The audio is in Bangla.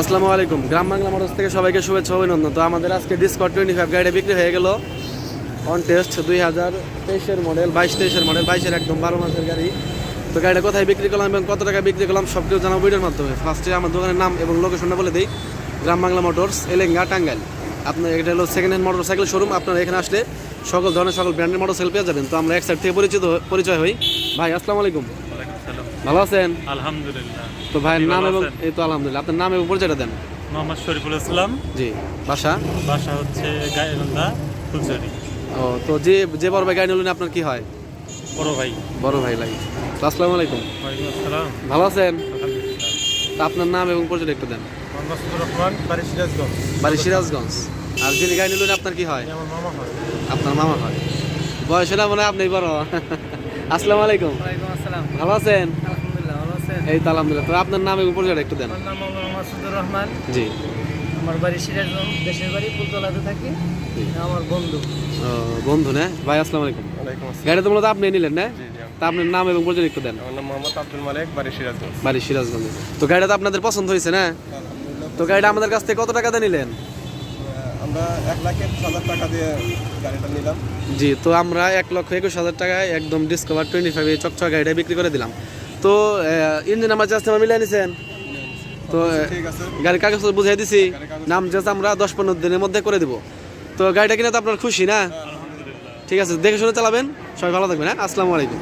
আসসালামু আলাইকুম। গ্রাম বাংলা মোটরস থেকে সবাইকে শুভেচ্ছা অভিনন্দন। তো আমাদের আজকে ডিসকভার 25 গাড়িটা বিক্রি হয়ে গেল। অন টেস্ট 2023-এর মডেল, 22-23-এর মডেল, 22-এর একদম 12 মাসের গাড়ি। তো গাড়িটা কোথায় বিক্রি করলাম এবং কত টাকা বিক্রি করলাম সব কিছু জানাবো ভিডিওর মাধ্যমে। ফার্স্টে আমার দোকানের নাম এবং লোকেশনটা বলে দিই। গ্রাম বাংলা মোটরস, এলেঙ্গা, টাঙ্গাইল। আপনার এটা হলো সেকেন্ড হ্যান্ড মোটরসাইকেল শোরুম। আপনারা এখানে আসলে সকল ধরনের সকল ব্র্যান্ডের মোটরসাইকেল পেয়ে যাবেন। তো আমরা এক সাইড থেকে পরিচয় হই। ভাই আসসালামু আলাইকুম, ভালো আছেন? আলহামদুলিল্লাহ। তো ভাইয়ের নাম ভালো এবং আছেন? এই তো আলহামদুলিল্লাহ, আপনার নাম এবং পরিচয়টা দেন। মোহাম্মদ শরীফুল ইসলাম, জি, বাসা? বাসা হচ্ছে গাইবান্ধা ফুলচুরি। ও, তো যে বড় ভাই গাড়ি নিলেন আপনার কি হয়? বড় ভাই। বড় ভাই লাগে। তো আসসালামু আলাইকুম, ওয়ালাইকুম আসসালাম। ভালো আছেন? আলহামদুলিল্লাহ। তো আপনার নাম এবং পরিচয় একটু দেন। মোহাম্মদ সুদুর রহমান, বাড়ি সিরাজগঞ্জ। বাড়ি সিরাজগঞ্জ। আর যিনি গাড়ি নিলেন আপনার কি হয়? আমার মামা হয়। আপনার মামা হয়। বয়সে না মনে হয় আপনি বড়। আসসালামু আলাইকুম, ওয়ালাইকুম আসসালাম। ভালো আছেন? আলহামদুলিল্লাহ, ভালো আছেন? এই তো আলহামদুলিল্লাহ। তো আপনার নাম এবং পরিচয়টা একটু দেন। আমার নাম মোহাম্মদ সুদুর রহমান। জি। আমার বাড়ি সিরাজগঞ্জ, দেশের বাড়ি ফুলতলাতে থাকি। আমার বন্ধু। ও, বন্ধু না ভাই? আসসালামু আলাইকুম। ওয়ালাইকুম আসসালাম। গাড়ি তো মূলত আপনি নিলেন না? জি জি। তা আপনার নাম এবং পরিচয় একটু দেন। আমার নাম মোহাম্মদ আব্দুল মালিক, বাড়ি সিরাজগঞ্জ। বাড়ি সিরাজগঞ্জে। তো গাড়িটা তো আপনাদের পছন্দ হয়েছে না? তো গাড়িটা আমাদের কাছ থেকে কত টাকাতে নিলেন? আমরা 1,21,000 টাকা দিয়ে গাড়িটা নিলাম। জি, তো আমরা 1,21,000 টাকায় একদম ডিসকভার 25 এই চকচক গাড়িটা বিক্রি করে দিলাম। তো ইঞ্জিন নাম্বার জাস্ট আমরা মিলিয়ে নিছেন। তো ঠিক আছে। গাড়ির কাগজ বুঝিয়ে দিছি, নাম জাস্ট আমরা 10-15 দিনের মধ্যে করে দিব। তো গাড়িটা কিনে তো আপনার খুশি না? ঠিক আছে, দেখে শুনে চালাবেন। সবাই ভালো থাকবেন। হ্যাঁ, আসসালামু আলাইকুম।